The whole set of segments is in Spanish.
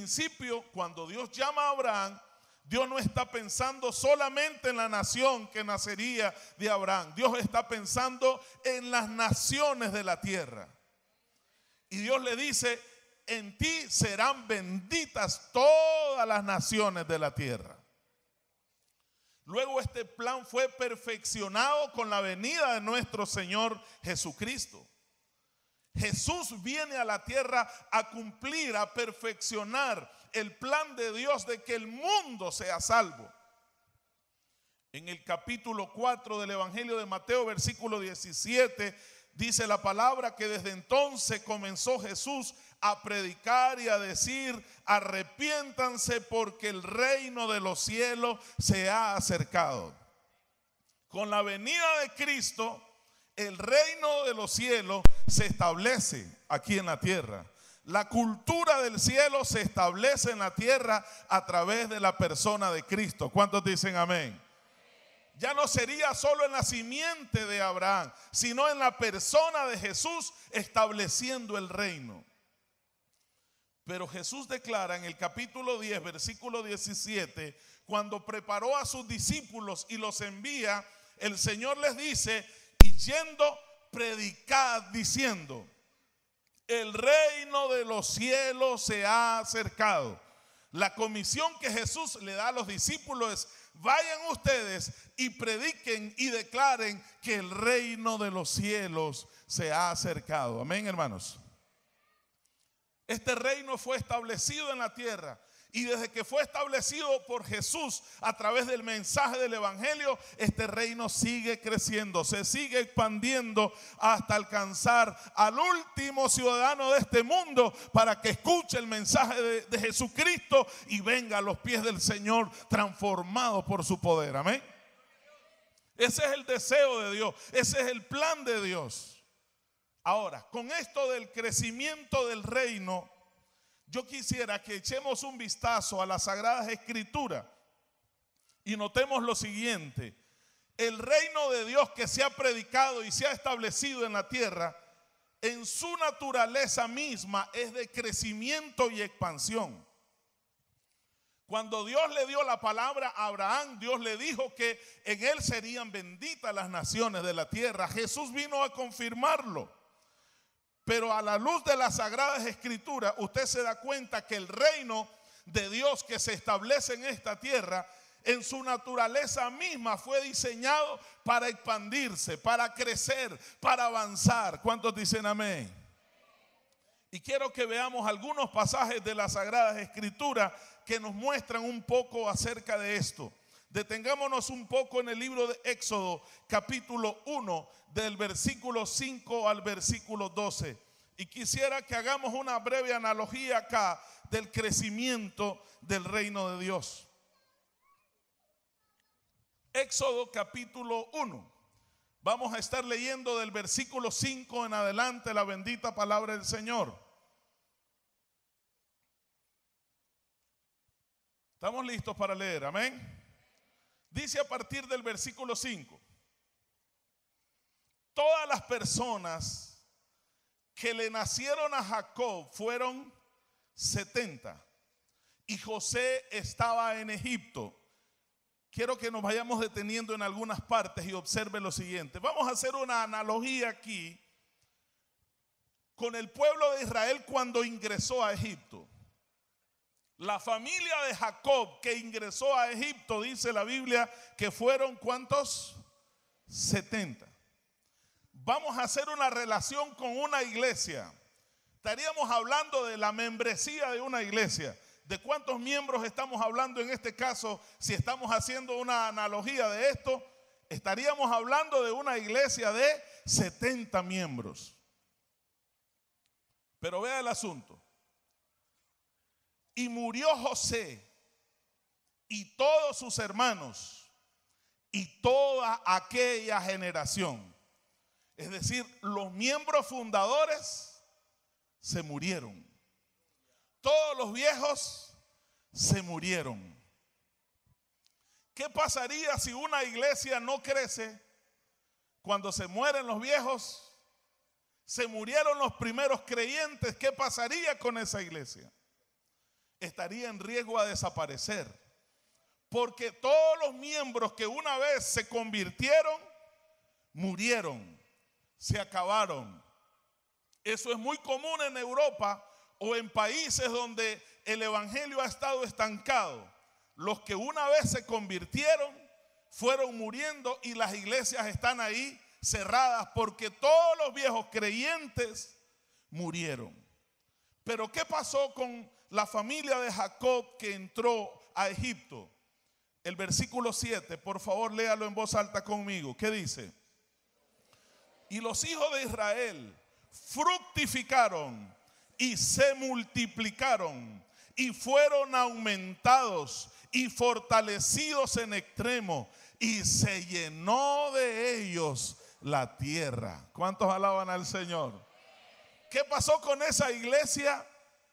principio, cuando Dios llama a Abraham, Dios no está pensando solamente en la nación que nacería de Abraham. Dios está pensando en las naciones de la tierra. Y Dios le dice: en ti serán benditas todas las naciones de la tierra. Luego este plan fue perfeccionado con la venida de nuestro Señor Jesucristo. Jesús viene a la tierra a cumplir, a perfeccionar el plan de Dios de que el mundo sea salvo. En el capítulo 4 del Evangelio de Mateo, versículo 17, dice la palabra que desde entonces comenzó Jesús a predicar y a decir: arrepiéntanse porque el reino de los cielos se ha acercado. Con la venida de Cristo, el reino de los cielos se establece aquí en la tierra. La cultura del cielo se establece en la tierra a través de la persona de Cristo. ¿Cuántos dicen amén? Ya no sería solo en la simiente de Abraham, sino en la persona de Jesús estableciendo el reino. Pero Jesús declara en el capítulo 10, versículo 17, cuando preparó a sus discípulos y los envía, el Señor les dice: y yendo, predicad diciendo: el reino de los cielos se ha acercado. La comisión que Jesús le da a los discípulos es: vayan ustedes y prediquen y declaren que el reino de los cielos se ha acercado. Amén, hermanos. Este reino fue establecido en la tierra. Y desde que fue establecido por Jesús a través del mensaje del Evangelio, este reino sigue creciendo, se sigue expandiendo hasta alcanzar al último ciudadano de este mundo para que escuche el mensaje de Jesucristo y venga a los pies del Señor transformado por su poder. Amén. Ese es el deseo de Dios, ese es el plan de Dios. Ahora, con esto del crecimiento del reino, yo quisiera que echemos un vistazo a las Sagradas Escrituras y notemos lo siguiente: el reino de Dios que se ha predicado y se ha establecido en la tierra, en su naturaleza misma es de crecimiento y expansión. Cuando Dios le dio la palabra a Abraham, Dios le dijo que en él serían benditas las naciones de la tierra. Jesús vino a confirmarlo. Pero a la luz de las Sagradas Escrituras, usted se da cuenta que el reino de Dios que se establece en esta tierra, en su naturaleza misma fue diseñado para expandirse, para crecer, para avanzar. ¿Cuántos dicen amén? Y quiero que veamos algunos pasajes de las Sagradas Escrituras que nos muestran un poco acerca de esto. Detengámonos un poco en el libro de Éxodo, capítulo 1, del versículo 5 al versículo 12. Y quisiera que hagamos una breve analogía acá del crecimiento del reino de Dios. Éxodo, capítulo 1. Vamos a estar leyendo del versículo 5 en adelante la bendita palabra del Señor. ¿Estamos listos para leer? Amén. Dice a partir del versículo 5: todas las personas que le nacieron a Jacob fueron 70, y José estaba en Egipto. Quiero que nos vayamos deteniendo en algunas partes y observe lo siguiente. Vamos a hacer una analogía aquí con el pueblo de Israel cuando ingresó a Egipto. La familia de Jacob que ingresó a Egipto, dice la Biblia que fueron ¿cuántos? 70. Vamos a hacer una relación con una iglesia. Estaríamos hablando de la membresía de una iglesia. ¿De cuántos miembros estamos hablando en este caso? Si estamos haciendo una analogía de esto, estaríamos hablando de una iglesia de 70 miembros. Pero vea el asunto. Y murió José y todos sus hermanos y toda aquella generación. Es decir, los miembros fundadores se murieron. Todos los viejos se murieron. ¿Qué pasaría si una iglesia no crece cuando se mueren los viejos? Se murieron los primeros creyentes. ¿Qué pasaría con esa iglesia? estaría en riesgo a desaparecer. Porque todos los miembros que una vez se convirtieron, murieron, se acabaron. Eso es muy común en Europa o en países donde el evangelio ha estado estancado. Los que una vez se convirtieron fueron muriendo y las iglesias están ahí cerradas porque todos los viejos creyentes murieron. Pero ¿qué pasó con la familia de Jacob que entró a Egipto? El versículo 7, por favor léalo en voz alta conmigo. ¿Qué dice? Y los hijos de Israel fructificaron y se multiplicaron y fueron aumentados y fortalecidos en extremo y se llenó de ellos la tierra. ¿Cuántos alaban al Señor? ¿Qué pasó con esa iglesia?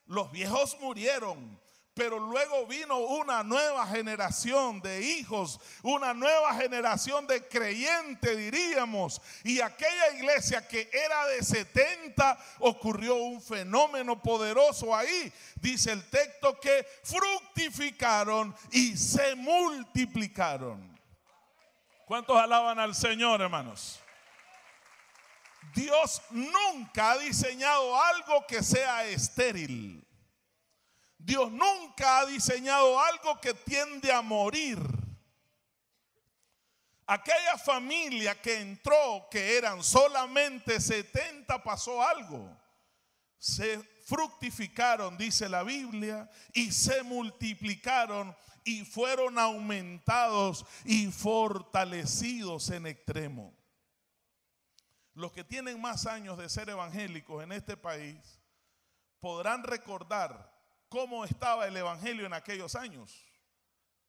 Los viejos murieron. Pero luego vino una nueva generación de hijos, una nueva generación de creyentes, diríamos. Y aquella iglesia que era de 70, ocurrió un fenómeno poderoso ahí. Dice el texto que fructificaron y se multiplicaron. ¿Cuántos alaban al Señor, hermanos? Dios nunca ha diseñado algo que sea estéril. Dios nunca ha diseñado algo que tiende a morir. Aquella familia que entró, que eran solamente 70, pasó algo. Se fructificaron, dice la Biblia, y se multiplicaron y fueron aumentados y fortalecidos en extremo. Los que tienen más años de ser evangélicos en este país podrán recordar cómo estaba el evangelio en aquellos años.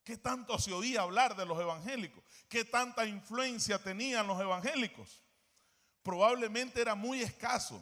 ¿Qué tanto se oía hablar de los evangélicos? ¿Qué tanta influencia tenían los evangélicos? Probablemente era muy escaso.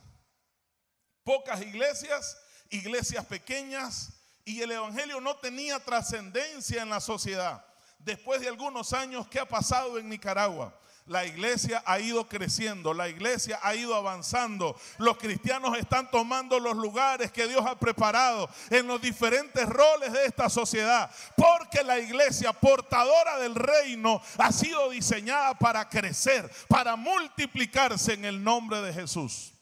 Pocas iglesias, iglesias pequeñas, y el evangelio no tenía trascendencia en la sociedad. Después de algunos años, ¿qué ha pasado en Nicaragua? La iglesia ha ido creciendo, la iglesia ha ido avanzando. Los cristianos están tomando los lugares que Dios ha preparado en los diferentes roles de esta sociedad. Porque la iglesia portadora del reino ha sido diseñada para crecer, para multiplicarse en el nombre de Jesús.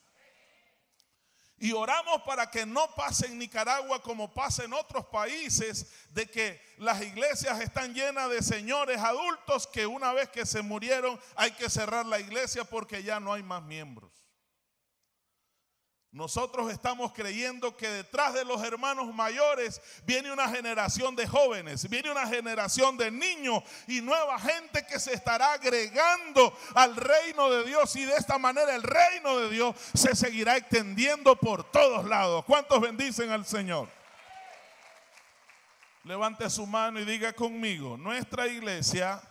Y oramos para que no pase en Nicaragua como pasa en otros países, de que las iglesias están llenas de señores adultos que una vez que se murieron hay que cerrar la iglesia porque ya no hay más miembros. Nosotros estamos creyendo que detrás de los hermanos mayores viene una generación de jóvenes, viene una generación de niños y nueva gente que se estará agregando al reino de Dios, y de esta manera el reino de Dios se seguirá extendiendo por todos lados. ¿Cuántos bendicen al Señor? Levante su mano y diga conmigo: nuestra iglesia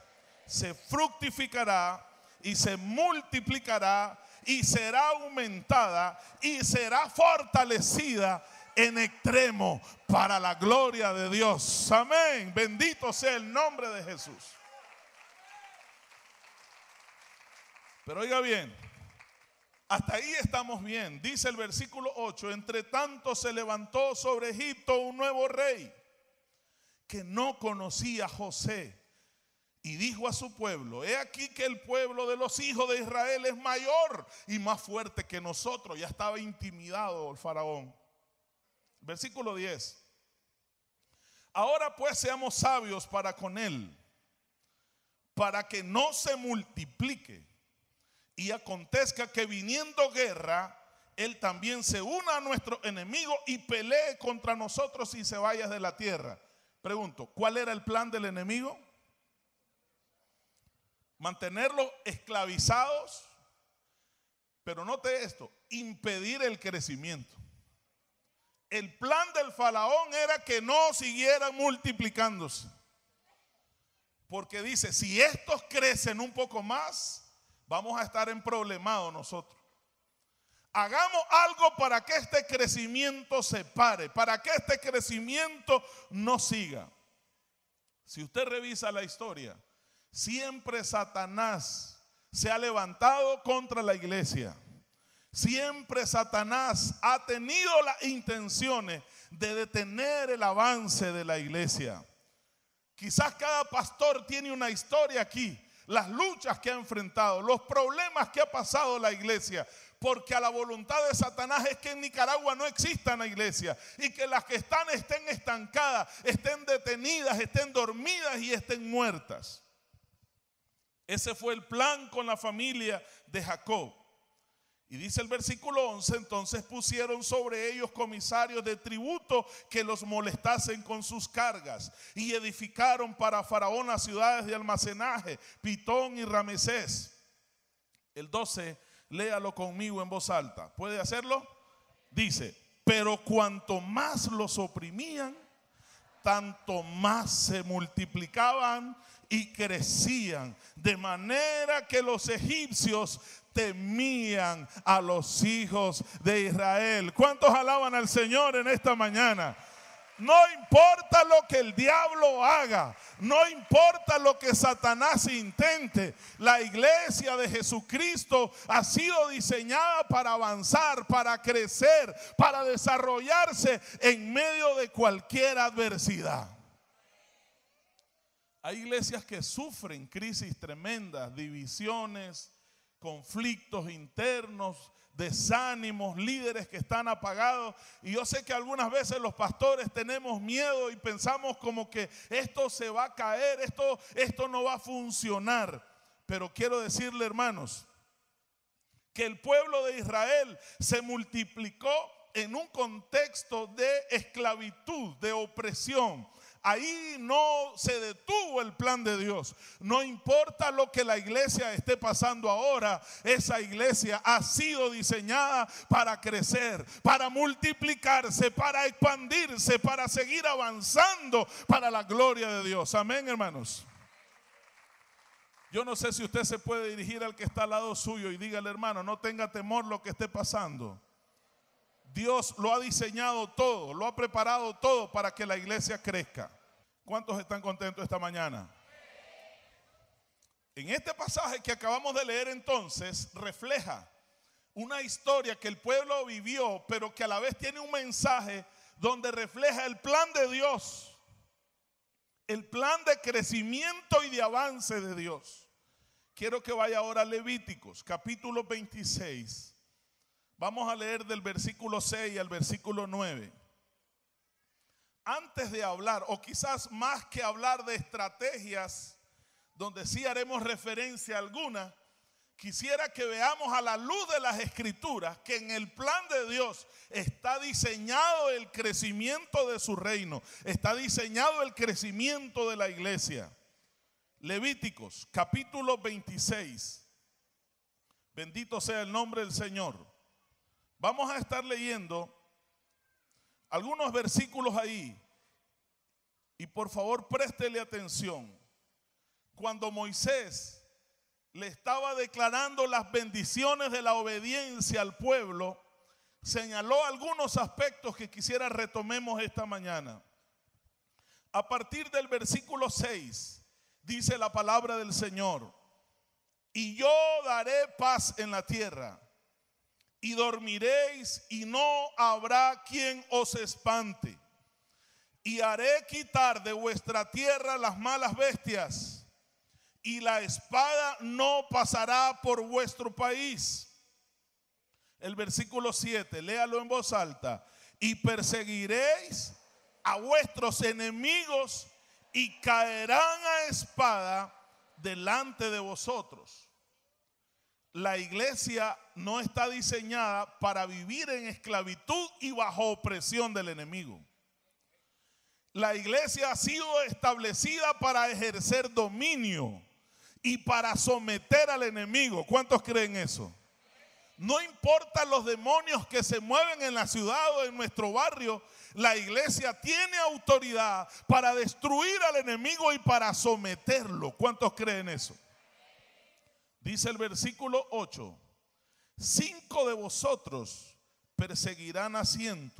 se fructificará y se multiplicará y será aumentada y será fortalecida en extremo para la gloria de Dios. Amén. Bendito sea el nombre de Jesús. Pero oiga bien, hasta ahí estamos bien. Dice el versículo 8: entre tanto se levantó sobre Egipto un nuevo rey que no conocía a José. Y dijo a su pueblo: he aquí que el pueblo de los hijos de Israel es mayor y más fuerte que nosotros. Ya estaba intimidado el faraón. Versículo 10. Ahora pues seamos sabios para con él, para que no se multiplique y acontezca que viniendo guerra, él también se una a nuestro enemigo y pelee contra nosotros y se vaya de la tierra. Pregunto, ¿cuál era el plan del enemigo? Mantenerlos esclavizados, pero note esto: impedir el crecimiento. El plan del faraón era que no siguieran multiplicándose, porque dice: si estos crecen un poco más, vamos a estar en problemados nosotros. Hagamos algo para que este crecimiento se pare, para que este crecimiento no siga. Si usted revisa la historia, siempre Satanás se ha levantado contra la iglesia. Siempre Satanás ha tenido las intenciones de detener el avance de la iglesia. Quizás cada pastor tiene una historia aquí, las luchas que ha enfrentado, los problemas que ha pasado la iglesia, porque a la voluntad de Satanás es que en Nicaragua no exista una iglesia y que las que están estén estancadas, estén detenidas, estén dormidas y estén muertas. Ese fue el plan con la familia de Jacob. Y dice el versículo 11, entonces pusieron sobre ellos comisarios de tributo que los molestasen con sus cargas, y edificaron para Faraón las ciudades de almacenaje, Pitón y Ramesés. El 12, léalo conmigo en voz alta. ¿Puede hacerlo? Dice, pero cuanto más los oprimían, tanto más se multiplicaban y crecían, de manera que los egipcios temían a los hijos de Israel. ¿Cuántos alaban al Señor en esta mañana? No importa lo que el diablo haga, no importa lo que Satanás intente, la iglesia de Jesucristo ha sido diseñada para avanzar, para crecer, para desarrollarse en medio de cualquier adversidad. Hay iglesias que sufren crisis tremendas, divisiones, conflictos internos, desánimos, líderes que están apagados. Y yo sé que algunas veces los pastores tenemos miedo y pensamos como que esto se va a caer, esto no va a funcionar. Pero quiero decirle, hermanos, que el pueblo de Israel se multiplicó en un contexto de esclavitud, de opresión. Ahí no se detuvo el plan de Dios. No importa lo que la iglesia esté pasando ahora, esa iglesia ha sido diseñada para crecer, para multiplicarse, para expandirse, para seguir avanzando para la gloria de Dios. Amén, hermanos. Yo no sé si usted se puede dirigir al que está al lado suyo y dígale, hermano, no tenga temor lo que esté pasando. Dios lo ha diseñado todo, lo ha preparado todo para que la iglesia crezca. ¿Cuántos están contentos esta mañana? En este pasaje que acabamos de leer entonces refleja una historia que el pueblo vivió, pero que a la vez tiene un mensaje donde refleja el plan de Dios, el plan de crecimiento y de avance de Dios. Quiero que vaya ahora a Levíticos, capítulo 26. Vamos a leer del versículo 6 al versículo 9. Antes de hablar, o quizás más que hablar de estrategias, donde sí haremos referencia alguna, quisiera que veamos a la luz de las escrituras que en el plan de Dios está diseñado el crecimiento de su reino, está diseñado el crecimiento de la iglesia. Levíticos, capítulo 26. Bendito sea el nombre del Señor. Vamos a estar leyendo algunos versículos ahí y por favor préstele atención. Cuando Moisés le estaba declarando las bendiciones de la obediencia al pueblo, señaló algunos aspectos que quisiera retomemos esta mañana. A partir del versículo 6 dice la palabra del Señor: y yo daré paz en la tierra, y dormiréis y no habrá quien os espante. Y haré quitar de vuestra tierra las malas bestias, y la espada no pasará por vuestro país. El versículo 7, léalo en voz alta. Y perseguiréis a vuestros enemigos y caerán a espada delante de vosotros. La iglesia no está diseñada para vivir en esclavitud y bajo opresión del enemigo. La iglesia ha sido establecida para ejercer dominio y para someter al enemigo. ¿Cuántos creen eso? No importa los demonios que se mueven en la ciudad o en nuestro barrio, la iglesia tiene autoridad para destruir al enemigo y para someterlo. ¿Cuántos creen eso? Dice el versículo 8: 5 de vosotros perseguirán a 100,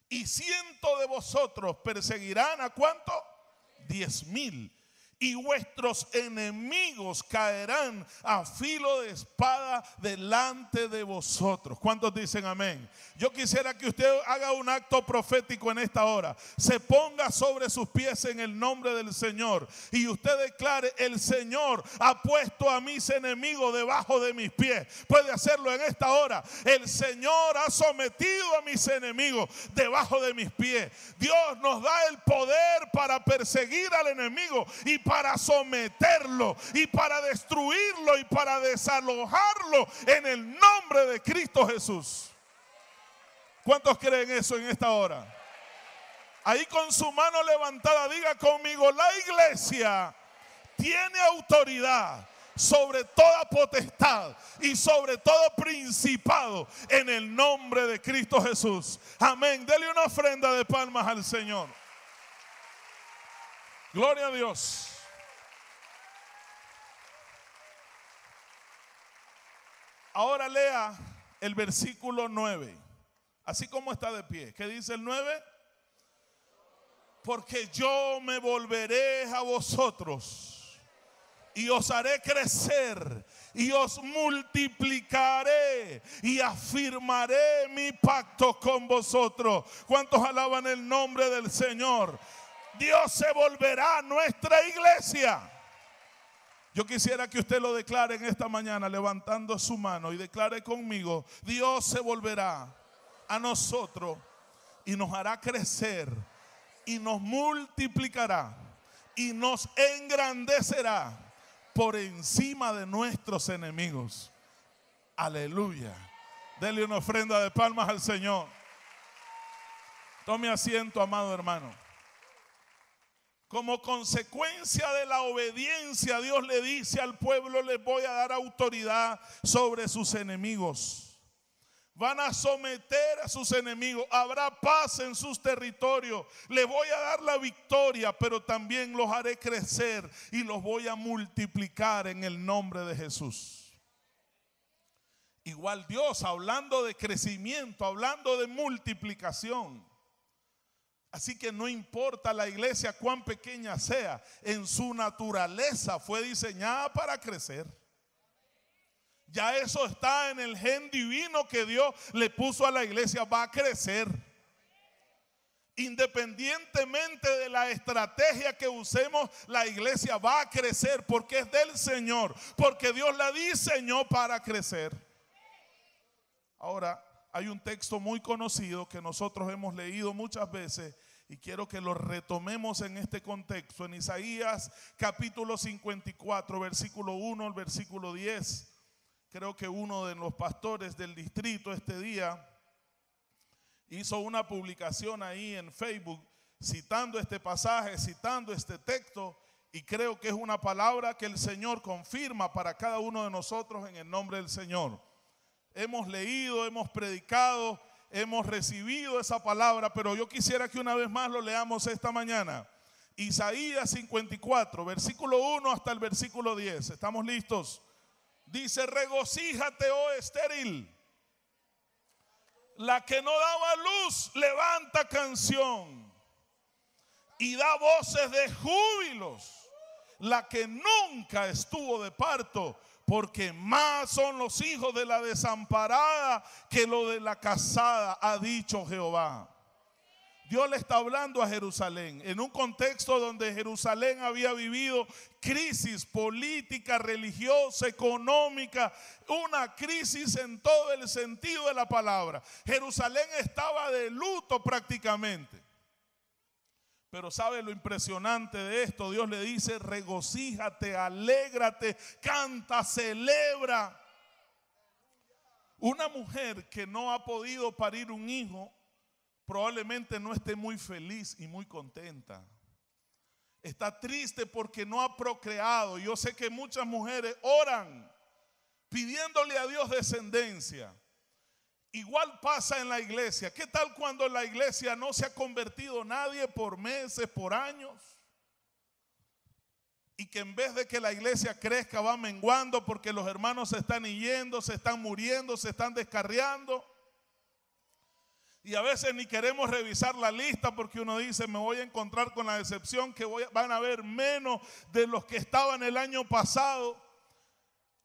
y 100 de vosotros perseguirán a ¿cuánto? 10,000. y vuestros enemigos caerán a filo de espada delante de vosotros. ¿Cuántos dicen amén? Yo quisiera que usted haga un acto profético en esta hora. Se ponga sobre sus pies en el nombre del Señor y usted declare: el Señor ha puesto a mis enemigos debajo de mis pies. Puede hacerlo en esta hora. El Señor ha sometido a mis enemigos debajo de mis pies. Dios nos da el poder para perseguir al enemigo y para someterlo y para destruirlo y para desalojarlo en el nombre de Cristo Jesús. ¿Cuántos creen eso en esta hora? Ahí con su mano levantada diga conmigo: la iglesia tiene autoridad sobre toda potestad y sobre todo principado en el nombre de Cristo Jesús. Amén. Dele una ofrenda de palmas al Señor. Gloria a Dios. Ahora lea el versículo 9, así como está de pie. ¿Qué dice el 9? Porque yo me volveré a vosotros y os haré crecer y os multiplicaré y afirmaré mi pacto con vosotros. ¿Cuántos alaban el nombre del Señor? Dios se volverá a nuestra iglesia. Yo quisiera que usted lo declare en esta mañana levantando su mano y declare conmigo: Dios se volverá a nosotros y nos hará crecer y nos multiplicará y nos engrandecerá por encima de nuestros enemigos. Aleluya. Dele una ofrenda de palmas al Señor. Tome asiento, amado hermano. Como consecuencia de la obediencia, Dios le dice al pueblo: les voy a dar autoridad sobre sus enemigos. Van a someter a sus enemigos. Habrá paz en sus territorios. Les voy a dar la victoria, pero también los haré crecer y los voy a multiplicar en el nombre de Jesús. Igual Dios, hablando de crecimiento, hablando de multiplicación. Así que no importa la iglesia cuán pequeña sea, en su naturaleza fue diseñada para crecer. Ya eso está en el gen divino que Dios le puso a la iglesia. Va a crecer. Independientemente de la estrategia que usemos, la iglesia va a crecer porque es del Señor, porque Dios la diseñó para crecer. Ahora, hay un texto muy conocido que nosotros hemos leído muchas veces y quiero que lo retomemos en este contexto. En Isaías capítulo 54, versículo 1 al versículo 10. Creo que uno de los pastores del distrito este día hizo una publicación ahí en Facebook citando este pasaje, citando este texto, y creo que es una palabra que el Señor confirma para cada uno de nosotros en el nombre del Señor. Hemos leído, hemos predicado, hemos recibido esa palabra, pero yo quisiera que una vez más lo leamos esta mañana. Isaías 54, versículo 1 hasta el versículo 10. ¿Estamos listos? Dice: regocíjate, oh estéril, la que no daba luz, levanta canción y da voces de júbilos, la que nunca estuvo de parto, porque más son los hijos de la desamparada que los de la casada, ha dicho Jehová. Dios le está hablando a Jerusalén en un contexto donde Jerusalén había vivido crisis política, religiosa, económica, una crisis en todo el sentido de la palabra. Jerusalén estaba de luto prácticamente. Pero ¿sabe lo impresionante de esto? Dios le dice: regocíjate, alégrate, canta, celebra. Una mujer que no ha podido parir un hijo probablemente no esté muy feliz y muy contenta. Está triste porque no ha procreado. Yo sé que muchas mujeres oran pidiéndole a Dios descendencia. Igual pasa en la iglesia. ¿Qué tal cuando en la iglesia no se ha convertido nadie por meses, por años? Y que en vez de que la iglesia crezca va menguando porque los hermanos se están yendo, se están muriendo, se están descarriando. Y a veces ni queremos revisar la lista porque uno dice, me voy a encontrar con la decepción que van a haber menos de los que estaban el año pasado.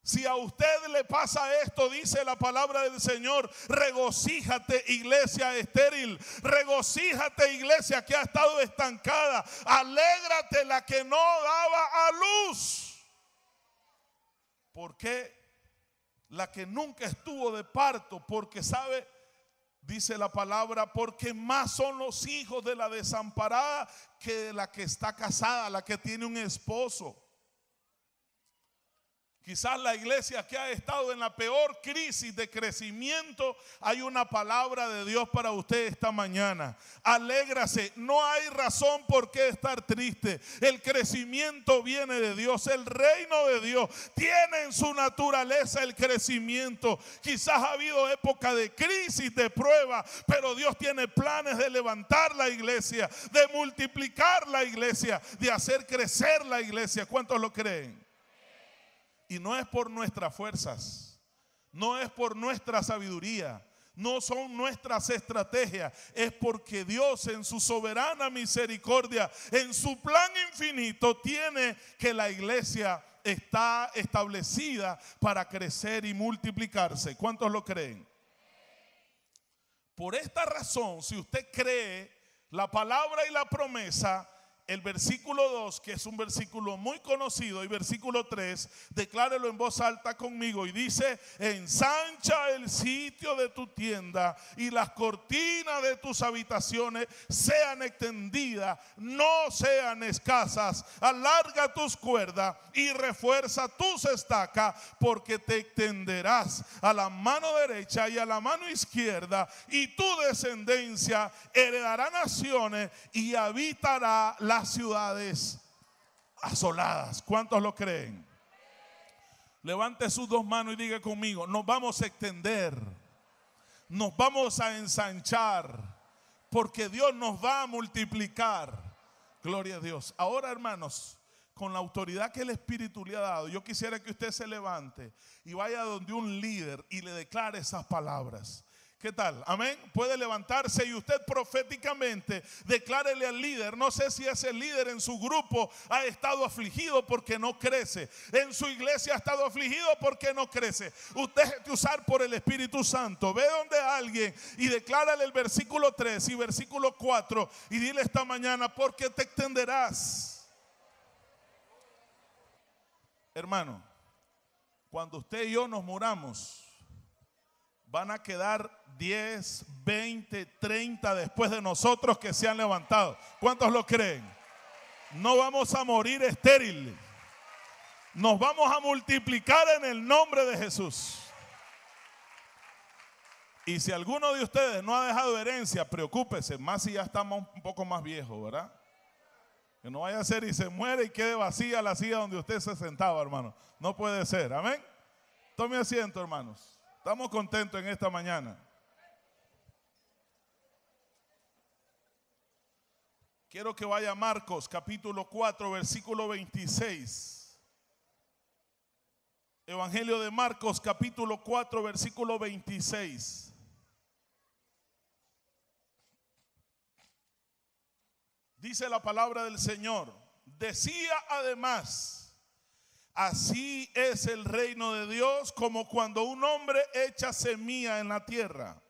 Si a usted le pasa esto, dice la palabra del Señor, regocíjate, iglesia estéril, regocíjate, iglesia que ha estado estancada, alégrate la que no daba a luz. ¿Por qué? La que nunca estuvo de parto, porque sabe, dice la palabra, porque más son los hijos de la desamparada que de la que está casada, la que tiene un esposo. Quizás la iglesia que ha estado en la peor crisis de crecimiento, hay una palabra de Dios para usted esta mañana. Alégrase, no hay razón por qué estar triste. El crecimiento viene de Dios, el reino de Dios tiene en su naturaleza el crecimiento. Quizás ha habido época de crisis, de prueba, pero Dios tiene planes de levantar la iglesia, de multiplicar la iglesia, de hacer crecer la iglesia. ¿Cuántos lo creen? Y no es por nuestras fuerzas, no es por nuestra sabiduría, no son nuestras estrategias, es porque Dios en su soberana misericordia, en su plan infinito, tiene que la iglesia está establecida para crecer y multiplicarse. ¿Cuántos lo creen? Por esta razón, si usted cree la palabra y la promesa, el versículo 2, que es un versículo muy conocido, y versículo 3, declárelo en voz alta conmigo y dice: ensancha el sitio de tu tienda y las cortinas de tus habitaciones sean extendidas, no sean escasas, alarga tus cuerdas y refuerza tus estacas, porque te extenderás a la mano derecha y a la mano izquierda, y tu descendencia heredará naciones y habitará las ciudades asoladas. ¿Cuántos lo creen? Levante sus dos manos y diga conmigo: nos vamos a extender, nos vamos a ensanchar, porque Dios nos va a multiplicar. Gloria a Dios. Ahora, hermanos, con la autoridad que el Espíritu le ha dado, yo quisiera que usted se levante y vaya donde un líder y le declare esas palabras. ¿Qué tal? Amén. Puede levantarse y usted proféticamente declárele al líder. No sé si ese líder en su grupo ha estado afligido porque no crece. En su iglesia ha estado afligido porque no crece. Usted es que usar por el Espíritu Santo. Ve donde alguien y declárale el versículo 3 y versículo 4 y dile esta mañana: porque te extenderás. Hermano, cuando usted y yo nos muramos, van a quedar 10, 20, 30 después de nosotros que se han levantado. ¿Cuántos lo creen? No vamos a morir estériles. Nos vamos a multiplicar en el nombre de Jesús. Y si alguno de ustedes no ha dejado herencia, preocúpese, más si ya estamos un poco más viejos, ¿verdad? Que no vaya a ser y se muere y quede vacía la silla donde usted se sentaba, hermano. No puede ser, amén. Tome asiento, hermanos. Estamos contentos en esta mañana. Quiero que vaya a Marcos capítulo 4 versículo 26. Evangelio de Marcos capítulo 4 versículo 26. Dice la palabra del Señor. Decía además: así es el reino de Dios como cuando un hombre echa semilla en la tierra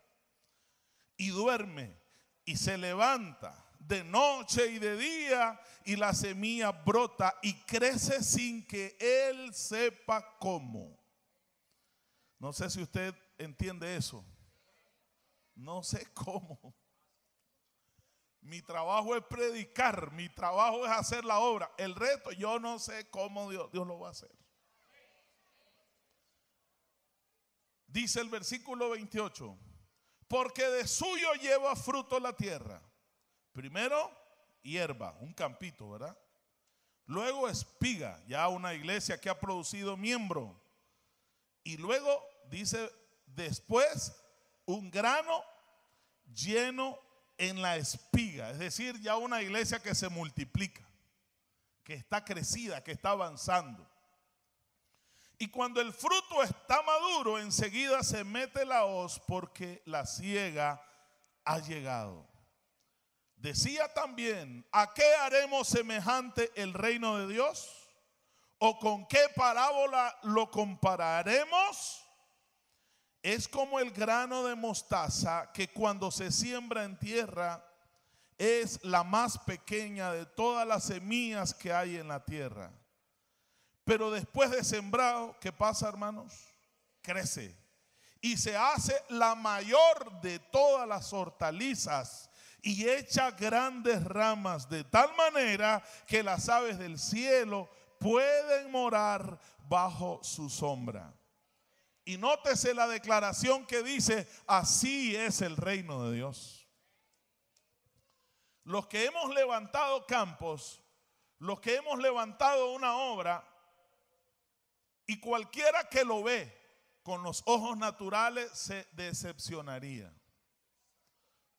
y duerme y se levanta de noche y de día, y la semilla brota y crece sin que él sepa cómo. No sé si usted entiende eso. No sé cómo. Mi trabajo es predicar, mi trabajo es hacer la obra. El resto yo no sé cómo Dios lo va a hacer. Dice el versículo 28: porque de suyo lleva fruto la tierra. Primero hierba, un campito, ¿verdad? Luego espiga, ya una iglesia que ha producido miembro. Y luego dice después un grano lleno en la espiga, es decir, ya una iglesia que se multiplica, que está crecida, que está avanzando. Y cuando el fruto está maduro, enseguida se mete la hoz porque la siega ha llegado. Decía también, ¿a qué haremos semejante el reino de Dios? ¿O con qué parábola lo compararemos? Es como el grano de mostaza que cuando se siembra en tierra es la más pequeña de todas las semillas que hay en la tierra. Pero después de sembrado, ¿qué pasa, hermanos? Crece y se hace la mayor de todas las hortalizas y echa grandes ramas de tal manera que las aves del cielo pueden morar bajo su sombra. Y nótese la declaración que dice, así es el reino de Dios. Los que hemos levantado campos, los que hemos levantado una obra, y cualquiera que lo ve con los ojos naturales se decepcionaría.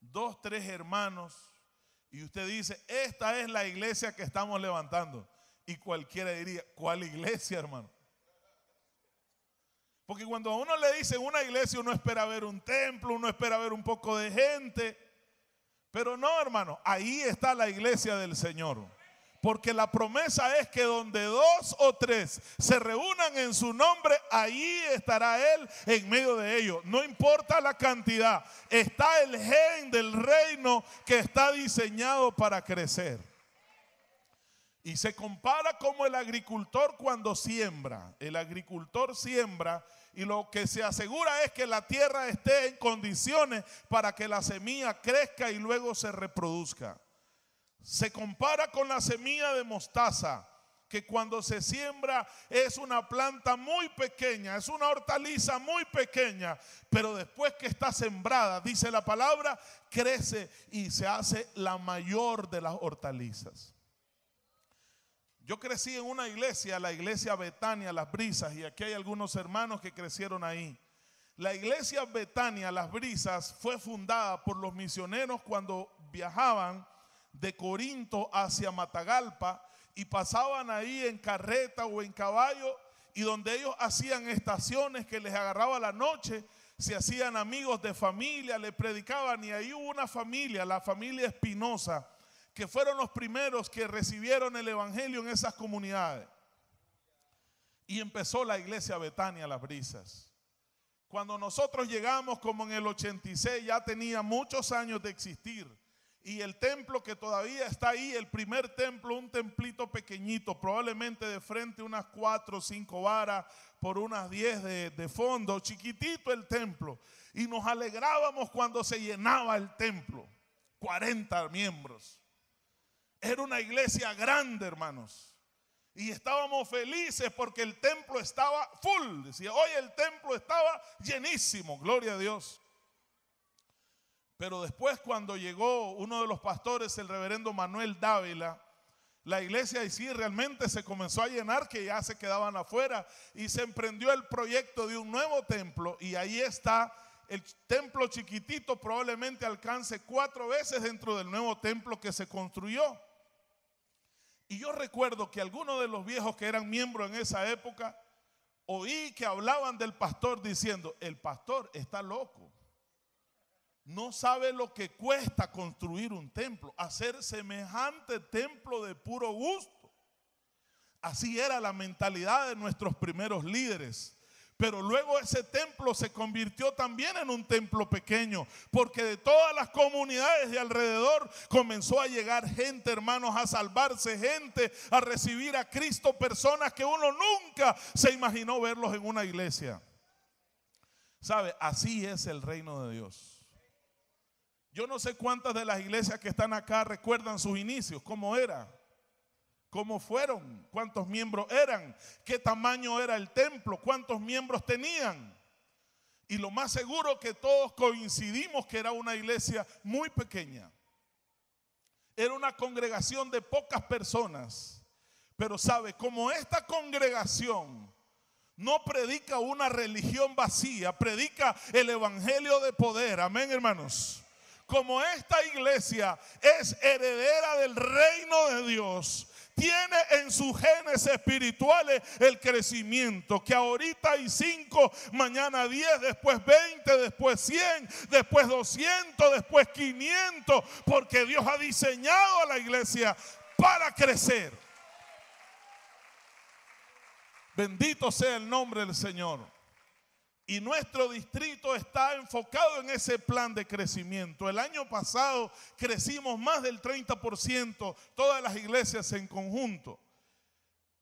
2, 3 hermanos, y usted dice, esta es la iglesia que estamos levantando. Y cualquiera diría, ¿cuál iglesia, hermano? Porque cuando a uno le dicen una iglesia, uno espera ver un templo, uno espera ver un poco de gente. Pero no, hermano, ahí está la iglesia del Señor. Porque la promesa es que donde 2 o 3 se reúnan en su nombre, ahí estará Él en medio de ellos. No importa la cantidad, está el gen del reino que está diseñado para crecer. Y se compara como el agricultor cuando siembra. El agricultor siembra y lo que se asegura es que la tierra esté en condiciones para que la semilla crezca y luego se reproduzca. Se compara con la semilla de mostaza, que cuando se siembra es una planta muy pequeña, es una hortaliza muy pequeña, pero después que está sembrada, dice la palabra, crece y se hace la mayor de las hortalizas. Yo crecí en una iglesia, la iglesia Betania, Las Brisas, y aquí hay algunos hermanos que crecieron ahí. La iglesia Betania, Las Brisas, fue fundada por los misioneros cuando viajaban de Corinto hacia Matagalpa y pasaban ahí en carreta o en caballo, y donde ellos hacían estaciones que les agarraba la noche, se hacían amigos de familia, le predicaban, y ahí hubo una familia, la familia Espinosa, que fueron los primeros que recibieron el evangelio en esas comunidades. Y empezó la iglesia Betania, Las Brisas. Cuando nosotros llegamos como en el 86, ya tenía muchos años de existir. Y el templo que todavía está ahí, el primer templo, un templito pequeñito, probablemente de frente unas 4 o 5 varas por unas 10 de fondo, chiquitito el templo. Y nos alegrábamos cuando se llenaba el templo, 40 miembros. Era una iglesia grande, hermanos. Y estábamos felices porque el templo estaba full. Decía, hoy el templo estaba llenísimo, gloria a Dios. Pero después, cuando llegó uno de los pastores, el reverendo Manuel Dávila, la iglesia ahí sí realmente se comenzó a llenar, que ya se quedaban afuera, y se emprendió el proyecto de un nuevo templo. Y ahí está el templo chiquitito, probablemente alcance 4 veces dentro del nuevo templo que se construyó. Y yo recuerdo que algunos de los viejos que eran miembros en esa época, oí que hablaban del pastor diciendo, el pastor está loco. No sabe lo que cuesta construir un templo, hacer semejante templo de puro gusto. Así era la mentalidad de nuestros primeros líderes. Pero luego ese templo se convirtió también en un templo pequeño, porque de todas las comunidades de alrededor comenzó a llegar gente, hermanos, a salvarse, gente a recibir a Cristo, personas que uno nunca se imaginó verlos en una iglesia. ¿Sabe? Así es el reino de Dios. Yo no sé cuántas de las iglesias que están acá recuerdan sus inicios, cómo era. ¿Cómo fueron? ¿Cuántos miembros eran? ¿Qué tamaño era el templo? ¿Cuántos miembros tenían? Y lo más seguro que todos coincidimos que era una iglesia muy pequeña. Era una congregación de pocas personas. Pero sabe, como esta congregación no predica una religión vacía, predica el evangelio de poder. Amén, hermanos. Como esta iglesia es heredera del reino de Dios, tiene en sus genes espirituales el crecimiento, que ahorita hay 5, mañana 10, después 20, después 100, después 200, después 500, porque Dios ha diseñado a la iglesia para crecer. Bendito sea el nombre del Señor. Y nuestro distrito está enfocado en ese plan de crecimiento. El año pasado crecimos más del 30%, todas las iglesias en conjunto.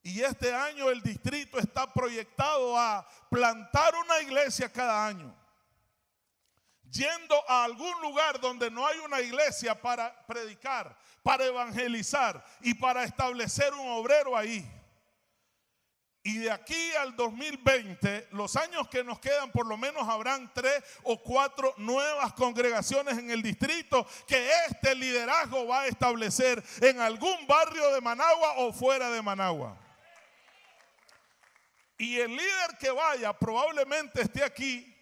Y este año el distrito está proyectado a plantar una iglesia cada año, yendo a algún lugar donde no hay una iglesia para predicar, para evangelizar y para establecer un obrero ahí. Y de aquí al 2020, los años que nos quedan, por lo menos habrán 3 o 4 nuevas congregaciones en el distrito que este liderazgo va a establecer en algún barrio de Managua o fuera de Managua. Y el líder que vaya probablemente esté aquí.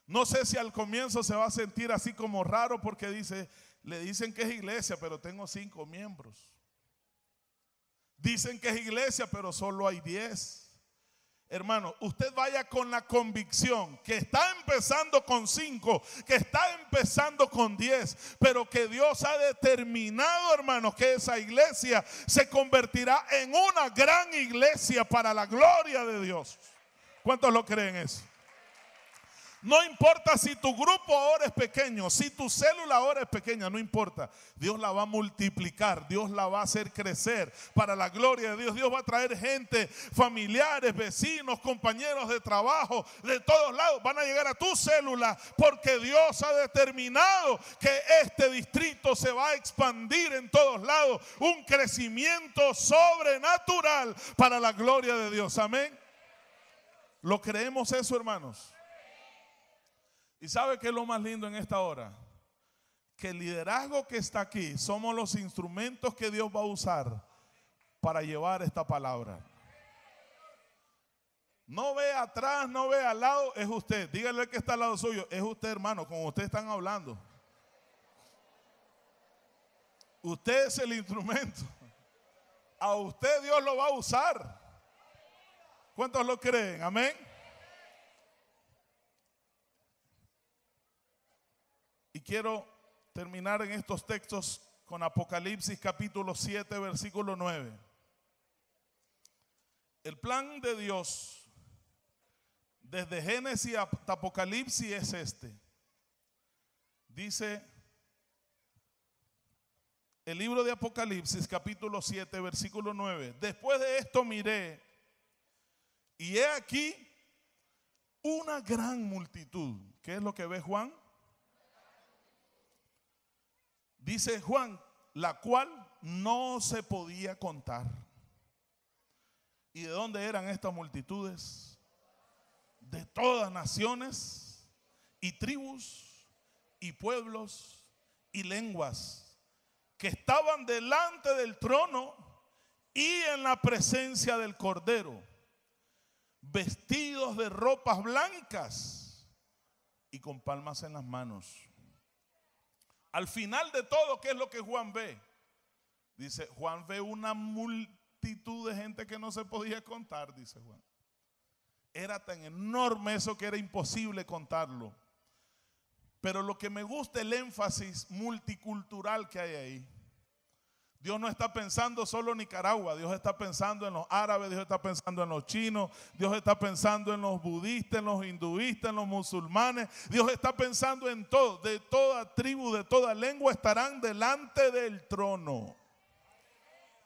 No sé si al comienzo se va a sentir así como raro porque le dicen que es iglesia, pero tengo 5 miembros. Dicen que es iglesia, pero solo hay 10. Hermano, usted vaya con la convicción que está empezando con 5, que está empezando con 10, pero que Dios ha determinado, hermanos, que esa iglesia se convertirá en una gran iglesia para la gloria de Dios. ¿Cuántos lo creen eso? No importa si tu grupo ahora es pequeño, si tu célula ahora es pequeña, no importa. Dios la va a multiplicar, Dios la va a hacer crecer para la gloria de Dios. Dios va a traer gente, familiares, vecinos, compañeros de trabajo, de todos lados. Van a llegar a tu célula porque Dios ha determinado que este distrito se va a expandir en todos lados. Un crecimiento sobrenatural para la gloria de Dios. Amén. ¿Lo creemos eso, hermanos? ¿Y sabe qué es lo más lindo en esta hora? Que el liderazgo que está aquí somos los instrumentos que Dios va a usar para llevar esta palabra. No ve atrás, no ve al lado, es usted. Dígale al que está al lado suyo, es usted, hermano, con usted están hablando. Usted es el instrumento. A usted Dios lo va a usar. ¿Cuántos lo creen? Amén. Y quiero terminar en estos textos con Apocalipsis capítulo 7, versículo 9. El plan de Dios desde Génesis hasta Apocalipsis es este. Dice el libro de Apocalipsis capítulo 7, versículo 9. Después de esto miré y he aquí una gran multitud. ¿Qué es lo que ve Juan? Dice Juan, la cual no se podía contar. ¿Y de dónde eran estas multitudes? De todas naciones y tribus y pueblos y lenguas que estaban delante del trono y en la presencia del Cordero, vestidos de ropas blancas y con palmas en las manos. Al final de todo, ¿qué es lo que Juan ve? Dice, Juan ve una multitud de gente que no se podía contar, dice Juan. Era tan enorme eso que era imposible contarlo. Pero lo que me gusta es el énfasis multicultural que hay ahí. Dios no está pensando solo en Nicaragua, Dios está pensando en los árabes, Dios está pensando en los chinos, Dios está pensando en los budistas, en los hinduistas, en los musulmanes. Dios está pensando en todo, de toda tribu, de toda lengua estarán delante del trono.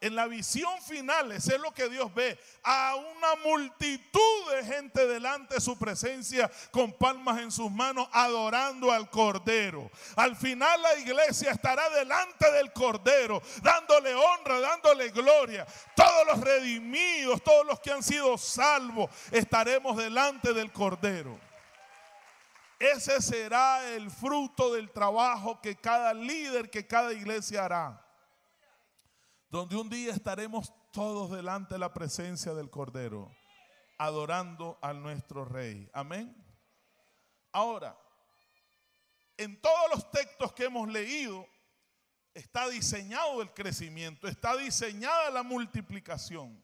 En la visión final, eso es lo que Dios ve, a una multitud de gente delante de su presencia con palmas en sus manos adorando al Cordero. Al final la iglesia estará delante del Cordero, dándole honra, dándole gloria. Todos los redimidos, todos los que han sido salvos, estaremos delante del Cordero. Ese será el fruto del trabajo que cada líder, que cada iglesia hará. Donde un día estaremos todos delante de la presencia del Cordero, adorando a nuestro Rey. Amén. Ahora, en todos los textos que hemos leído, está diseñado el crecimiento, está diseñada la multiplicación.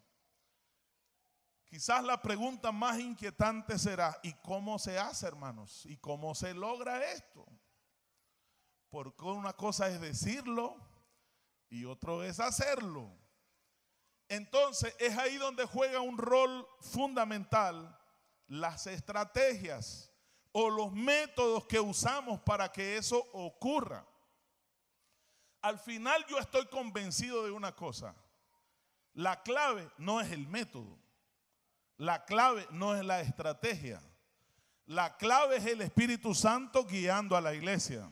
Quizás la pregunta más inquietante será, ¿y cómo se hace, hermanos? ¿Y cómo se logra esto? Porque una cosa es decirlo y otro es hacerlo. Entonces es ahí donde juega un rol fundamental las estrategias o los métodos que usamos para que eso ocurra. Al final yo estoy convencido de una cosa: la clave no es el método, la clave no es la estrategia, la clave es el Espíritu Santo guiando a la iglesia.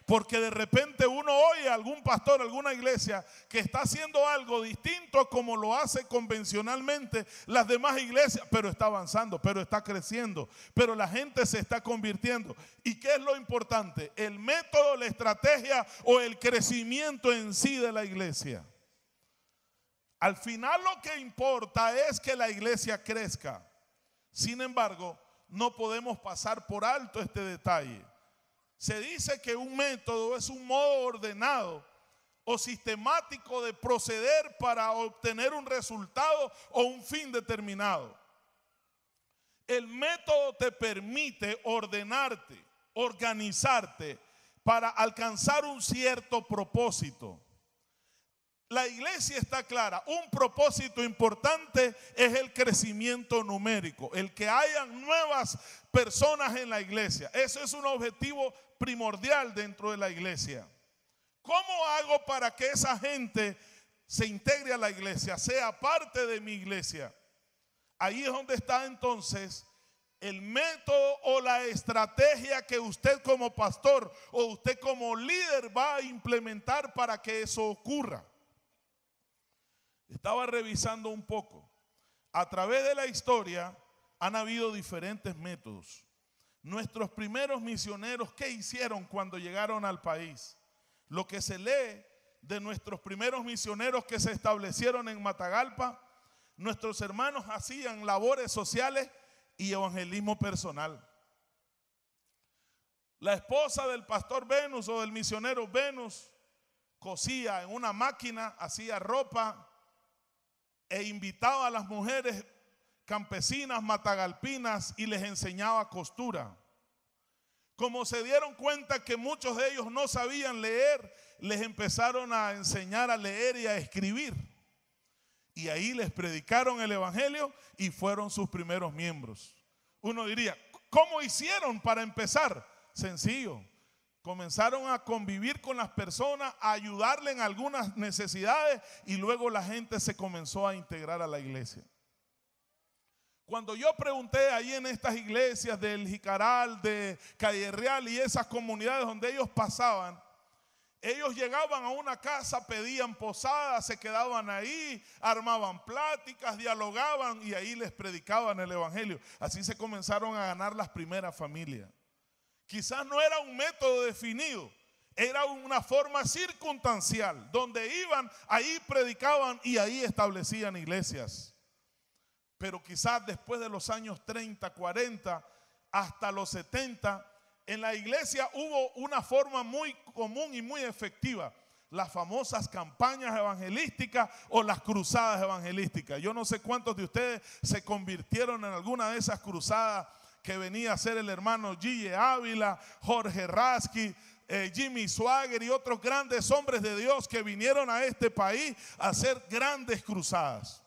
Porque de repente uno oye a algún pastor, alguna iglesia que está haciendo algo distinto a como lo hace convencionalmente las demás iglesias, pero está avanzando, pero está creciendo, pero la gente se está convirtiendo. ¿Y qué es lo importante? ¿El método, la estrategia o el crecimiento en sí de la iglesia? Al final lo que importa es que la iglesia crezca. Sin embargo, no podemos pasar por alto este detalle. Se dice que un método es un modo ordenado o sistemático de proceder para obtener un resultado o un fin determinado. El método te permite ordenarte, organizarte para alcanzar un cierto propósito. La iglesia está clara, un propósito importante es el crecimiento numérico, el que hayan nuevas personas en la iglesia. Eso es un objetivo primordial dentro de la iglesia. ¿Cómo hago para que esa gente se integre a la iglesia, sea parte de mi iglesia? Ahí es donde está entonces el método o la estrategia que usted como pastor o usted como líder va a implementar para que eso ocurra. Estaba revisando un poco. A través de la historia han habido diferentes métodos. Nuestros primeros misioneros, ¿qué hicieron cuando llegaron al país? Lo que se lee de nuestros primeros misioneros que se establecieron en Matagalpa, nuestros hermanos hacían labores sociales y evangelismo personal. La esposa del pastor Venus o del misionero Venus cosía en una máquina, hacía ropa e invitaba a las mujeres campesinas matagalpinas y les enseñaba costura. Como se dieron cuenta que muchos de ellos no sabían leer, les empezaron a enseñar a leer y a escribir. Y ahí les predicaron el evangelio y fueron sus primeros miembros. Uno diría, ¿cómo hicieron para empezar? Sencillo. Comenzaron a convivir con las personas, a ayudarle en algunas necesidades y luego la gente se comenzó a integrar a la iglesia. Cuando yo pregunté ahí en estas iglesias del Jicaral, de Calle Real y esas comunidades donde ellos pasaban, ellos llegaban a una casa, pedían posada, se quedaban ahí, armaban pláticas, dialogaban y ahí les predicaban el evangelio. Así se comenzaron a ganar las primeras familias. Quizás no era un método definido, era una forma circunstancial, donde iban, ahí predicaban y ahí establecían iglesias. Pero quizás después de los años 30, 40, hasta los 70, en la iglesia hubo una forma muy común y muy efectiva, las famosas campañas evangelísticas o las cruzadas evangelísticas. Yo no sé cuántos de ustedes se convirtieron en alguna de esas cruzadas que venía a ser el hermano Gille Ávila, Jorge Rasky, Jimmy Swagger y otros grandes hombres de Dios que vinieron a este país a hacer grandes cruzadas.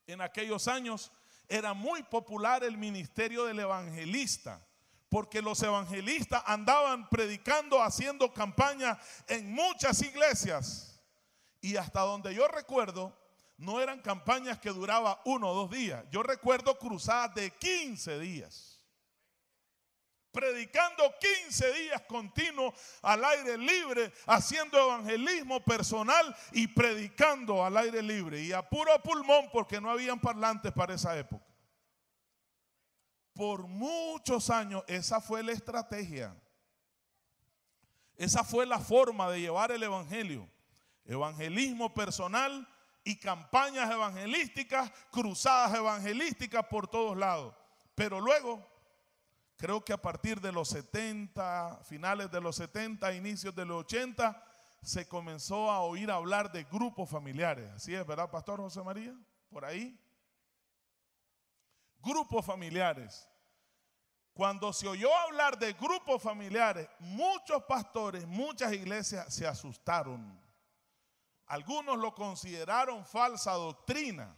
En aquellos años era muy popular el ministerio del evangelista, porque los evangelistas andaban predicando, haciendo campaña en muchas iglesias. Y hasta donde yo recuerdo, no eran campañas que duraban 1 o 2 días. Yo recuerdo cruzadas de 15 días. Predicando 15 días continuos al aire libre, haciendo evangelismo personal y predicando al aire libre. Y a puro pulmón porque no habían parlantes para esa época. Por muchos años esa fue la estrategia. Esa fue la forma de llevar el evangelio. Evangelismo personal y campañas evangelísticas, cruzadas evangelísticas por todos lados. Pero luego, creo que a partir de los 70, finales de los 70, inicios de los 80, se comenzó a oír hablar de grupos familiares. Así es, ¿verdad, Pastor José María? Por ahí. Grupos familiares. Cuando se oyó hablar de grupos familiares, muchos pastores, muchas iglesias se asustaron. Algunos lo consideraron falsa doctrina.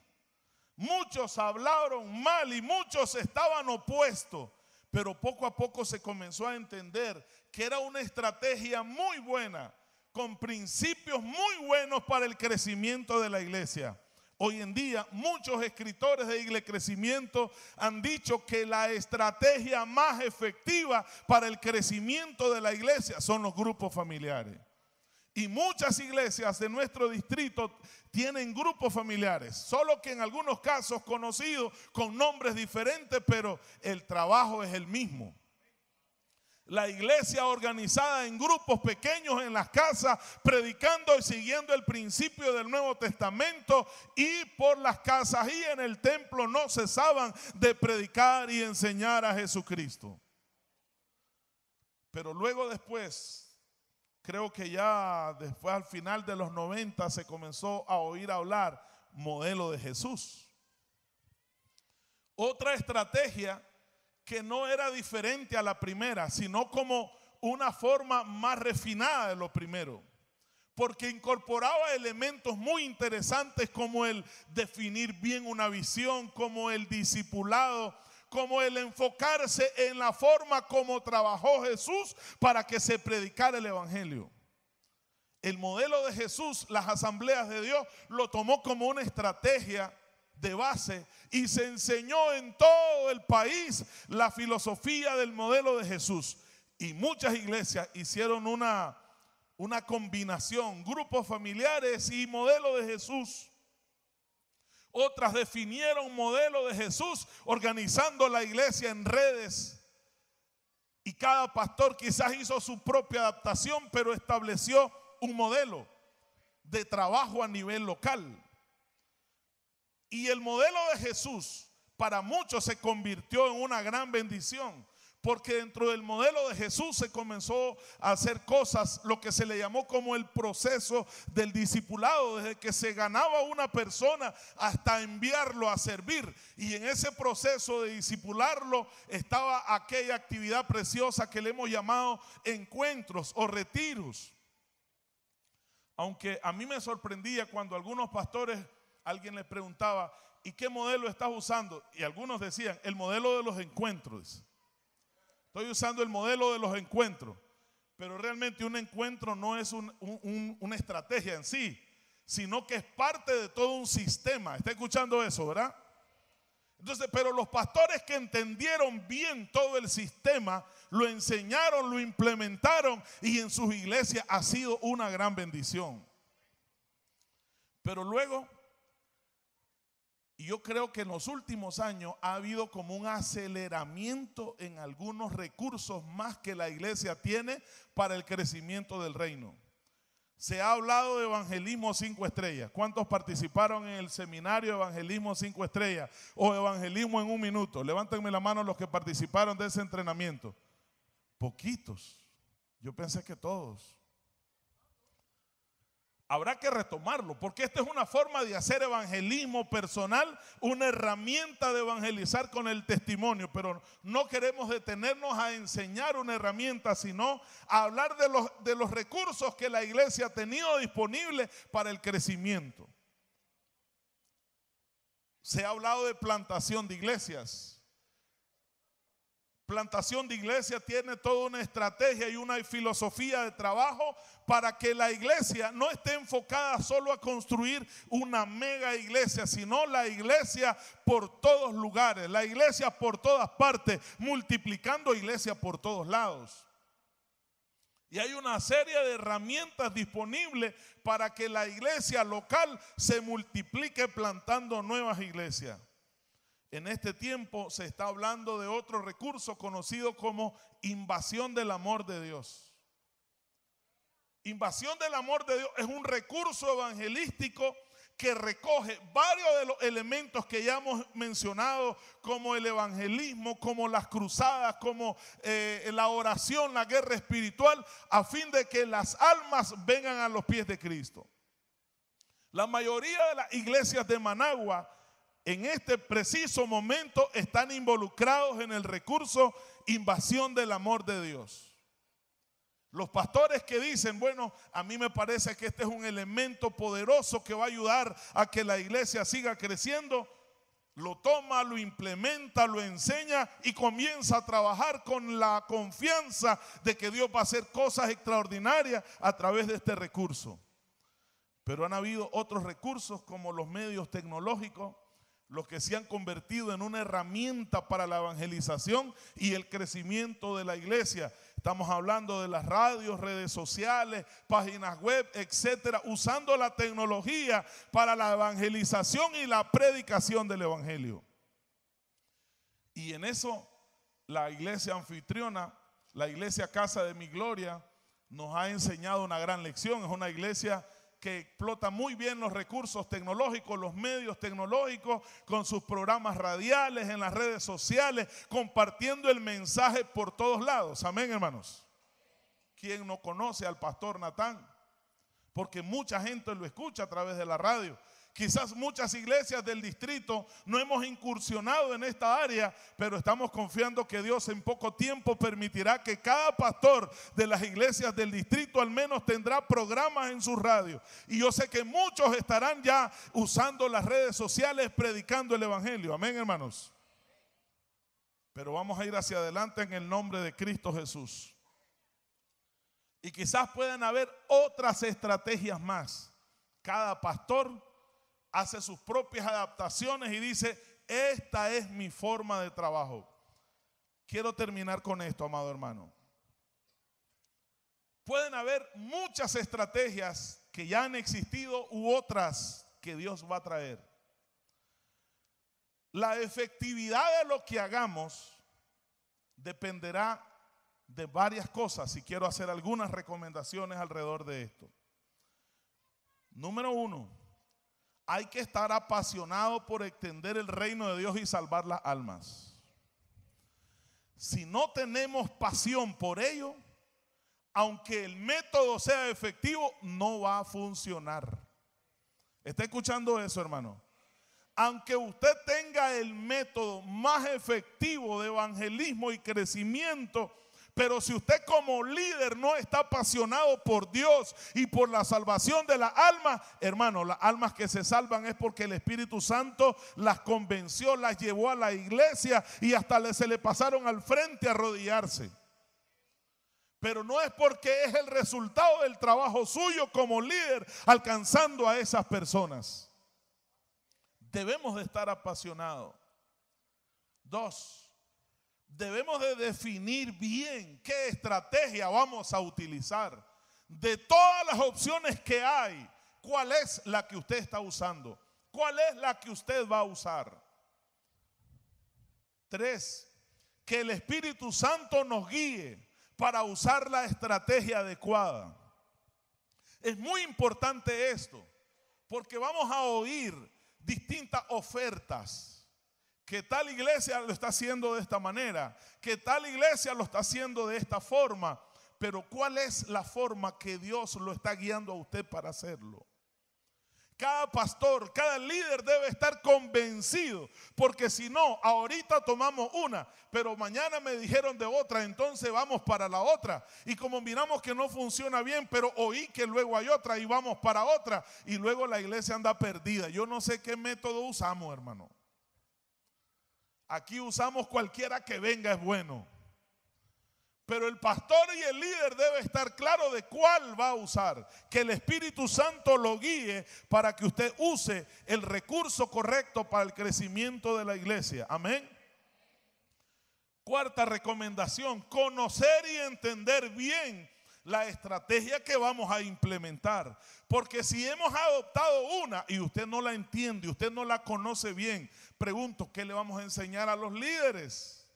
Muchos hablaron mal y muchos estaban opuestos. Pero poco a poco se comenzó a entender que era una estrategia muy buena, con principios muy buenos para el crecimiento de la iglesia. Hoy en día muchos escritores de Iglesia Crecimiento han dicho que la estrategia más efectiva para el crecimiento de la iglesia son los grupos familiares. Y muchas iglesias de nuestro distrito tienen grupos familiares, solo que en algunos casos conocidos con nombres diferentes, pero el trabajo es el mismo. La iglesia organizada en grupos pequeños en las casas, predicando y siguiendo el principio del Nuevo Testamento, y por las casas y en el templo no cesaban de predicar y enseñar a Jesucristo. Pero luego después, creo que ya después al final de los 90 se comenzó a oír hablar modelo de Jesús. Otra estrategia que no era diferente a la primera, sino como una forma más refinada de lo primero, porque incorporaba elementos muy interesantes como el definir bien una visión, como el discipulado, como el enfocarse en la forma como trabajó Jesús para que se predicara el evangelio. El modelo de Jesús, las asambleas de Dios, lo tomó como una estrategia de base y se enseñó en todo el país la filosofía del modelo de Jesús. Y muchas iglesias hicieron una combinación, grupos familiares y modelo de Jesús. Otras definieron modelo de Jesús organizando la iglesia en redes. Y cada pastor quizás hizo su propia adaptación, pero estableció un modelo de trabajo a nivel local. Y el modelo de Jesús para muchos se convirtió en una gran bendición, porque dentro del modelo de Jesús se comenzó a hacer cosas, lo que se le llamó como el proceso del discipulado, desde que se ganaba una persona hasta enviarlo a servir. Y en ese proceso de discipularlo estaba aquella actividad preciosa que le hemos llamado encuentros o retiros. Aunque a mí me sorprendía cuando algunos pastores, alguien les preguntaba, ¿y qué modelo estás usando? Y algunos decían, el modelo de los encuentros. Estoy usando el modelo de los encuentros. Pero realmente un encuentro no es una estrategia en sí, sino que es parte de todo un sistema. ¿Está escuchando eso, verdad? Entonces, pero los pastores que entendieron bien todo el sistema, lo enseñaron, lo implementaron, y en sus iglesias ha sido una gran bendición. Pero luego, y yo creo que en los últimos años ha habido como un aceleramiento en algunos recursos más que la iglesia tiene para el crecimiento del reino. Se ha hablado de evangelismo 5 estrellas. ¿Cuántos participaron en el seminario Evangelismo 5 estrellas o evangelismo en un minuto? Levántenme la mano los que participaron de ese entrenamiento. Poquitos. Yo pensé que todos. Habrá que retomarlo, porque esta es una forma de hacer evangelismo personal, una herramienta de evangelizar con el testimonio, pero no queremos detenernos a enseñar una herramienta, sino a hablar de los recursos que la iglesia ha tenido disponibles para el crecimiento. Se ha hablado de plantación de iglesias. Plantación de iglesia tiene toda una estrategia y una filosofía de trabajo para que la iglesia no esté enfocada solo a construir una mega iglesia, sino la iglesia por todos lugares, la iglesia por todas partes, multiplicando iglesia por todos lados. Y hay una serie de herramientas disponibles para que la iglesia local se multiplique plantando nuevas iglesias. En este tiempo se está hablando de otro recurso conocido como invasión del amor de Dios. Invasión del amor de Dios es un recurso evangelístico que recoge varios de los elementos que ya hemos mencionado, como el evangelismo, como las cruzadas, como la oración, la guerra espiritual, a fin de que las almas vengan a los pies de Cristo. La mayoría de las iglesias de Managua en este preciso momento están involucrados en el recurso invasión del amor de Dios. Los pastores que dicen, bueno, a mí me parece que este es un elemento poderoso que va a ayudar a que la iglesia siga creciendo, lo toma, lo implementa, lo enseña y comienza a trabajar con la confianza de que Dios va a hacer cosas extraordinarias a través de este recurso. Pero han habido otros recursos como los medios tecnológicos, los que se han convertido en una herramienta para la evangelización y el crecimiento de la iglesia. Estamos hablando de las radios, redes sociales, páginas web, etcétera, usando la tecnología para la evangelización y la predicación del evangelio. Y en eso la iglesia anfitriona, la iglesia Casa de Mi Gloria, nos ha enseñado una gran lección. Es una iglesia que explota muy bien los recursos tecnológicos, los medios tecnológicos, con sus programas radiales, en las redes sociales, compartiendo el mensaje por todos lados. Amén, hermanos. ¿Quién no conoce al pastor Natán? Porque mucha gente lo escucha a través de la radio. Quizás muchas iglesias del distrito no hemos incursionado en esta área, pero estamos confiando que Dios en poco tiempo permitirá que cada pastor de las iglesias del distrito al menos tendrá programas en su radio. Y yo sé que muchos estarán ya usando las redes sociales predicando el evangelio. Amén, hermanos. Pero vamos a ir hacia adelante en el nombre de Cristo Jesús. Y quizás puedan haber otras estrategias más. Cada pastor hace sus propias adaptaciones y dice, esta es mi forma de trabajo. Quiero terminar con esto, amado hermano. Pueden haber muchas estrategias que ya han existido u otras que Dios va a traer. La efectividad de lo que hagamos dependerá de varias cosas y quiero hacer algunas recomendaciones alrededor de esto. Número 1. Hay que estar apasionado por extender el reino de Dios y salvar las almas. Si no tenemos pasión por ello, aunque el método sea efectivo, no va a funcionar. ¿Está escuchando eso, hermano? Aunque usted tenga el método más efectivo de evangelismo y crecimiento, pero si usted como líder no está apasionado por Dios y por la salvación de las almas, hermano, las almas que se salvan es porque el Espíritu Santo las convenció, las llevó a la iglesia y hasta se le pasaron al frente a arrodillarse. Pero no es porque es el resultado del trabajo suyo como líder alcanzando a esas personas. Debemos de estar apasionados. 2. Debemos de definir bien qué estrategia vamos a utilizar. De todas las opciones que hay, ¿cuál es la que usted está usando? ¿Cuál es la que usted va a usar? 3. Que el Espíritu Santo nos guíe para usar la estrategia adecuada. Es muy importante esto, porque vamos a oír distintas ofertas. Que tal iglesia lo está haciendo de esta manera, que tal iglesia lo está haciendo de esta forma, pero ¿cuál es la forma que Dios lo está guiando a usted para hacerlo? Cada pastor, cada líder debe estar convencido, porque si no, ahorita tomamos una, pero mañana me dijeron de otra, entonces vamos para la otra. Y como miramos que no funciona bien, pero oí que luego hay otra y vamos para otra, y luego la iglesia anda perdida. Yo no sé qué método usamos, hermano. Aquí usamos cualquiera que venga es bueno. Pero el pastor y el líder debe estar claro de cuál va a usar. Que el Espíritu Santo lo guíe para que usted use el recurso correcto para el crecimiento de la iglesia. Amén. 4ª recomendación, conocer y entender bien la estrategia que vamos a implementar. Porque si hemos adoptado una y usted no la entiende, usted no la conoce bien, pregunto, ¿qué le vamos a enseñar a los líderes?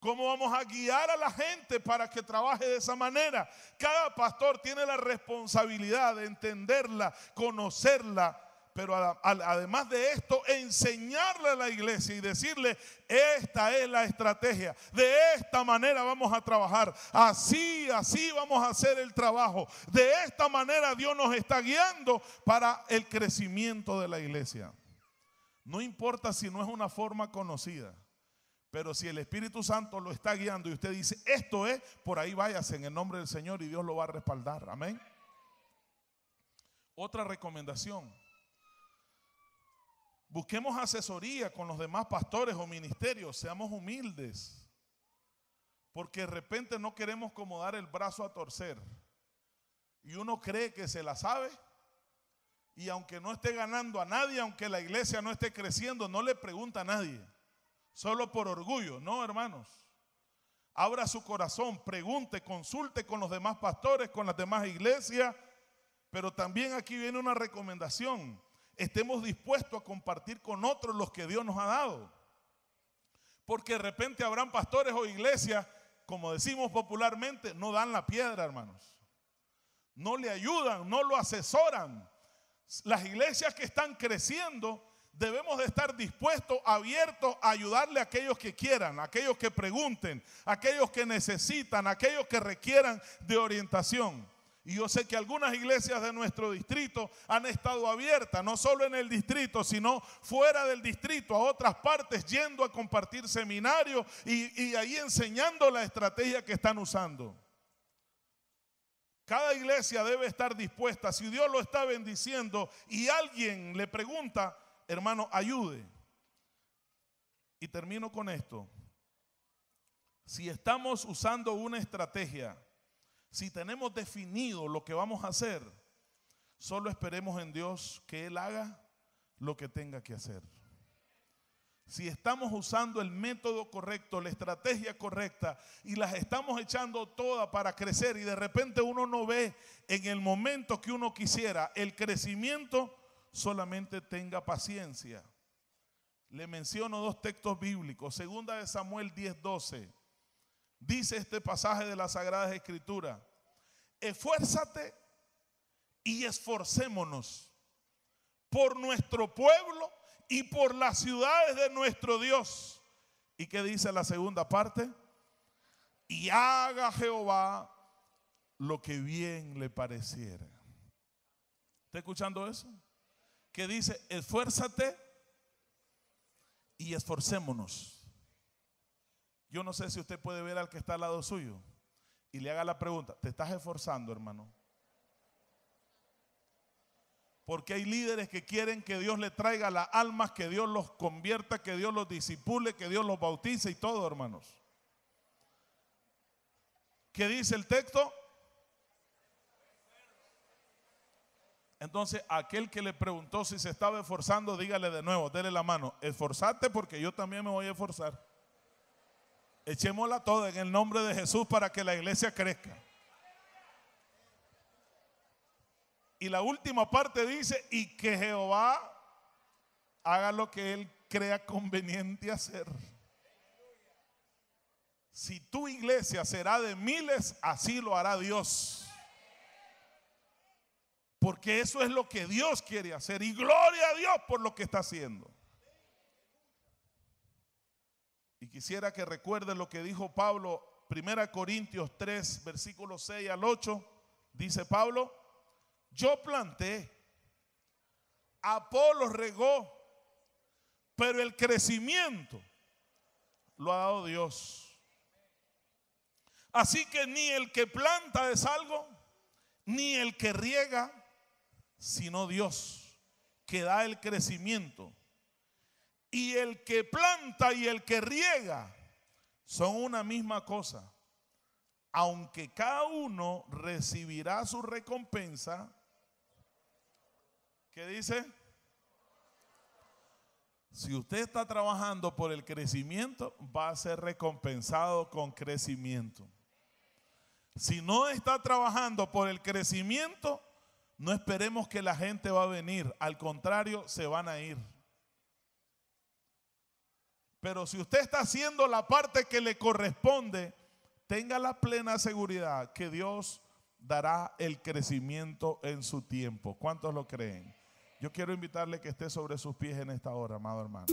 ¿Cómo vamos a guiar a la gente para que trabaje de esa manera? Cada pastor tiene la responsabilidad de entenderla, conocerla, pero además de esto, enseñarle a la iglesia y decirle: esta es la estrategia, de esta manera vamos a trabajar, así vamos a hacer el trabajo, de esta manera Dios nos está guiando para el crecimiento de la iglesia. No importa si no es una forma conocida, pero si el Espíritu Santo lo está guiando y usted dice: esto es, por ahí váyase en el nombre del Señor, y Dios lo va a respaldar. Amén. Otra recomendación: busquemos asesoría con los demás pastores o ministerios, seamos humildes, porque de repente no queremos como dar el brazo a torcer y uno cree que se la sabe, y aunque no esté ganando a nadie, aunque la iglesia no esté creciendo, no le pregunta a nadie, solo por orgullo. No, hermanos, abra su corazón, pregunte, consulte con los demás pastores, con las demás iglesias. Pero también aquí viene una recomendación: estemos dispuestos a compartir con otros los que Dios nos ha dado, porque de repente habrán pastores o iglesias, como decimos popularmente, no dan la piedra, hermanos, no le ayudan, no lo asesoran. Las iglesias que están creciendo debemos de estar dispuestos, abiertos a ayudarle a aquellos que quieran, a aquellos que pregunten, a aquellos que necesitan, a aquellos que requieran de orientación. Y yo sé que algunas iglesias de nuestro distrito han estado abiertas, no solo en el distrito, sino fuera del distrito, a otras partes, yendo a compartir seminarios y ahí enseñando la estrategia que están usando. Cada iglesia debe estar dispuesta. Si Dios lo está bendiciendo y alguien le pregunta, hermano, ayude. Y termino con esto: si estamos usando una estrategia, si tenemos definido lo que vamos a hacer, solo esperemos en Dios que Él haga lo que tenga que hacer. Si estamos usando el método correcto, la estrategia correcta, y las estamos echando todas para crecer, y de repente uno no ve en el momento que uno quisiera el crecimiento, solamente tenga paciencia. Le menciono dos textos bíblicos. Segunda de Samuel 10:12. Dice este pasaje de las Sagradas Escrituras: esfuérzate y esforcémonos por nuestro pueblo y por las ciudades de nuestro Dios. ¿Y qué dice la segunda parte? Y haga Jehová lo que bien le pareciera. ¿Está escuchando eso? Que dice: esfuérzate y esforcémonos. Yo no sé si usted puede ver al que está al lado suyo y le haga la pregunta: ¿te estás esforzando, hermano? Porque hay líderes que quieren que Dios le traiga las almas, que Dios los convierta, que Dios los discipule, que Dios los bautice y todo, hermanos. ¿Qué dice el texto? Entonces, aquel que le preguntó si se estaba esforzando, dígale de nuevo, dele la mano: esforzate, porque yo también me voy a esforzar. Echémosla toda en el nombre de Jesús para que la iglesia crezca. Y la última parte dice: y que Jehová haga lo que Él crea conveniente hacer. Si tu iglesia será de miles, así lo hará Dios. Porque eso es lo que Dios quiere hacer. Y gloria a Dios por lo que está haciendo. Y quisiera que recuerde lo que dijo Pablo, 1 Corintios 3, versículos 6 al 8. Dice Pablo: yo planté, Apolos regó, pero el crecimiento lo ha dado Dios. Así que ni el que planta es algo, ni el que riega, sino Dios, que da el crecimiento. Y el que planta y el que riega son una misma cosa, aunque cada uno recibirá su recompensa. ¿Qué dice? Si usted está trabajando por el crecimiento, va a ser recompensado con crecimiento. Si no está trabajando por el crecimiento, no esperemos que la gente va a venir. Al contrario, se van a ir. Pero si usted está haciendo la parte que le corresponde, tenga la plena seguridad que Dios dará el crecimiento en su tiempo. ¿Cuántos lo creen? Yo quiero invitarle que esté sobre sus pies en esta hora, amado hermano.